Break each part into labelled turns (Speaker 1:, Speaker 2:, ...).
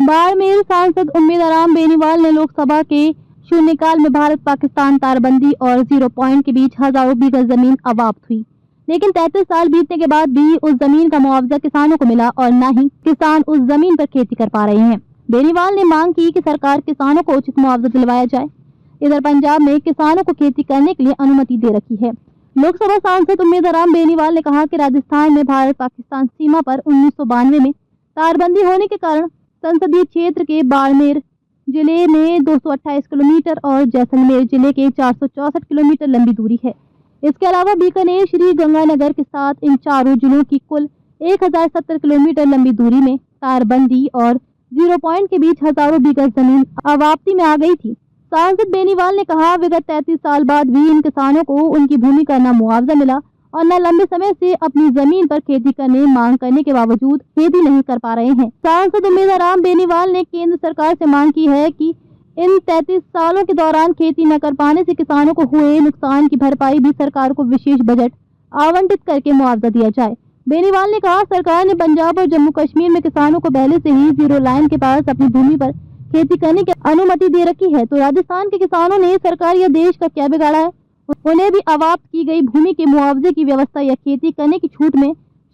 Speaker 1: बाड़मेर सांसद उम्मीदवार बेनीवाल ने लोकसभा के शून्यकाल में भारत पाकिस्तान तारबंदी और 0 पॉइंट के बीच हजारों बीघा जमीन अवाप्त हुई, लेकिन 33 साल बीतने के बाद भी उस जमीन का मुआवजा किसानों को मिला और न ही किसान उस जमीन पर खेती कर पा रहे हैं। बेनीवाल ने मांग की कि सरकार किसानों को उचित मुआवजा दिलवाया जाए। इधर पंजाब में किसानों को खेती करने के लिए अनुमति दे रखी है। लोकसभा सांसद उम्मीदवार बेनीवाल ने कहा कि राजस्थान में भारत पाकिस्तान सीमा पर 1992 में तारबंदी होने के कारण संसदीय क्षेत्र के बाड़मेर जिले में 228 किलोमीटर और जैसलमेर जिले के 464 किलोमीटर लंबी दूरी है। इसके अलावा बीकानेर, श्री गंगानगर के साथ इन चारों जिलों की कुल 1070 किलोमीटर लंबी दूरी में तारबंदी और 0 पॉइंट के बीच हजारों बीघा जमीन अवाप्ति में आ गई थी। सांसद बेनीवाल ने कहा, विगत 33 साल बाद भी इन किसानों को उनकी भूमि का न मुआवजा मिला और न लंबे समय से अपनी जमीन पर खेती करने मांग करने के बावजूद खेती नहीं कर पा रहे हैं। सांसद उम्मीदवार बेनीवाल ने केंद्र सरकार से मांग की है कि इन 33 सालों के दौरान खेती न कर पाने से किसानों को हुए नुकसान की भरपाई भी सरकार को विशेष बजट आवंटित करके मुआवजा दिया जाए। बेनीवाल ने कहा, सरकार ने पंजाब और जम्मू कश्मीर में किसानों को पहले से ही 0 लाइन के पास अपनी भूमि पर खेती करने की अनुमति दे रखी है, तो राजस्थान के किसानों ने सरकार या देश का क्या बिगाड़ा है? उन्हें भी अवाप्त की गई भूमि के मुआवजे की व्यवस्था या खेती करने की छूट में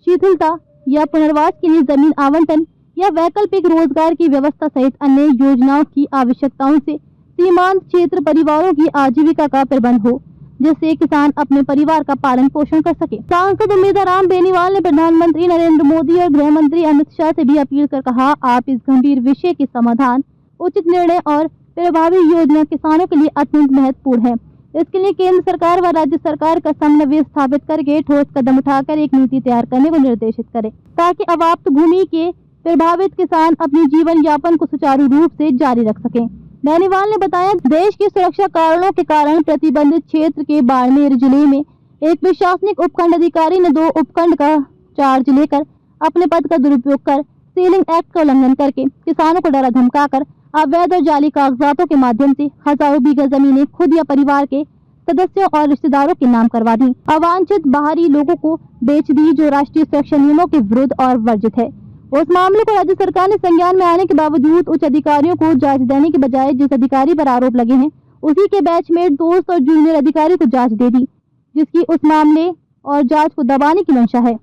Speaker 1: शिथिलता या पुनर्वास के लिए जमीन आवंटन या वैकल्पिक रोजगार की व्यवस्था सहित अन्य योजनाओं की आवश्यकताओं से सीमांत क्षेत्र परिवारों की आजीविका का प्रबंध हो, जिससे किसान अपने परिवार का पालन पोषण कर सके। सांसद उम्मीदवार बेनीवाल ने प्रधानमंत्री नरेंद्र मोदी और गृह मंत्री अमित शाह से भी अपील कर कहा, आप इस गंभीर विषय के समाधान, उचित निर्णय और प्रभावी योजना किसानों के लिए अत्यंत महत्वपूर्ण है। इसके लिए केंद्र सरकार व राज्य सरकार का समन्वय स्थापित करके ठोस कदम उठाकर एक नीति तैयार करने को निर्देशित करें, ताकि अवाप्त भूमि के प्रभावित किसान अपने जीवन यापन को सुचारू रूप से जारी रख सकें। बेनीवाल ने बताया, देश की सुरक्षा कारणों के कारण प्रतिबंधित क्षेत्र के बाड़मेर जिले में एक प्रशासनिक उपखंड अधिकारी ने 2 उपखंड का चार्ज लेकर अपने पद का दुरुपयोग कर सीलिंग एक्ट का उल्लंघन करके किसानों को डरा धमकाकर अवैध और जाली कागजातों के माध्यम से हजारों बीघा जमीनें खुद या परिवार के सदस्यों और रिश्तेदारों के नाम करवा दी, अवांछित बाहरी लोगों को बेच दी, जो राष्ट्रीय सुरक्षा नियमों के विरुद्ध और वर्जित है। उस मामले को राज्य सरकार ने संज्ञान में आने के बावजूद उच्च अधिकारियों को जांच देने के बजाय जिस अधिकारी पर आरोप लगे हैं उसी के बैचमेट दोस्त और जूनियर अधिकारी को जांच दे दी, जिसकी उस मामले और जांच को दबाने की मंशा है।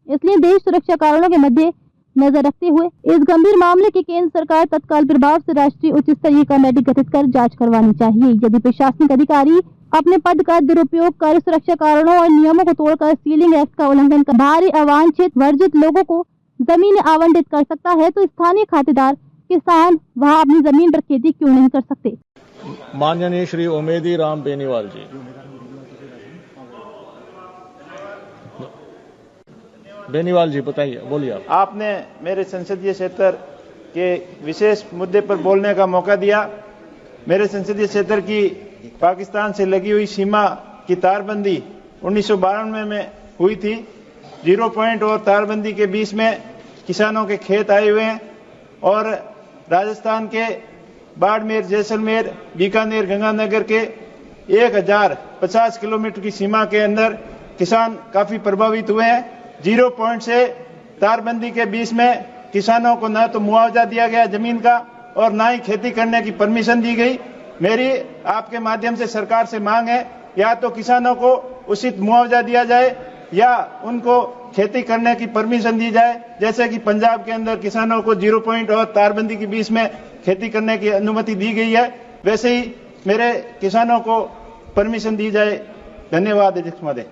Speaker 1: इसलिए देश सुरक्षा कारणों के मध्य नजर रखते हुए इस गंभीर मामले की केंद्र सरकार तत्काल प्रभाव से राष्ट्रीय उच्च स्तरीय कमेटी गठित कर जांच करवानी चाहिए। यदि प्रशासनिक अधिकारी अपने पद का दुरुपयोग कर सुरक्षा कारणों और नियमों को तोड़कर सीलिंग एक्ट का उल्लंघन कर बाहरी अवांछित वर्जित लोगों को जमीन आवंटित कर सकता है, तो स्थानीय खातेदार किसान वहां अपनी जमीन पर खेती क्यों नहीं कर सकते?
Speaker 2: माननीय श्री उमेदी राम बेनीवाल जी। बेनीवाल जी बताइए, बोलिए आप।
Speaker 3: आपने मेरे संसदीय क्षेत्र के विशेष मुद्दे पर बोलने का मौका दिया। मेरे संसदीय क्षेत्र की पाकिस्तान से लगी हुई सीमा की तारबंदी 1992 में हुई थी। 0 पॉइंट और तारबंदी के बीच में किसानों के खेत आए हुए हैं और राजस्थान के बाड़मेर, जैसलमेर, बीकानेर, गंगानगर के 1050 किलोमीटर की सीमा के अंदर किसान काफी प्रभावित हुए हैं। 0 पॉइंट से तारबंदी के बीच में किसानों को न तो मुआवजा दिया गया जमीन का और न ही खेती करने की परमिशन दी गई। मेरी आपके माध्यम से सरकार से मांग है, या तो किसानों को उचित मुआवजा दिया जाए या उनको खेती करने की परमिशन दी जाए, जैसे कि पंजाब के अंदर किसानों को 0 पॉइंट और तारबंदी के बीच में खेती करने की अनुमति दी गई है, वैसे ही मेरे किसानों को परमिशन दी जाए। धन्यवाद अध्यक्ष महोदय।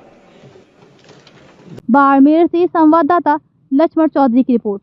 Speaker 1: बाड़मेर से संवाददाता लक्ष्मण चौधरी की रिपोर्ट।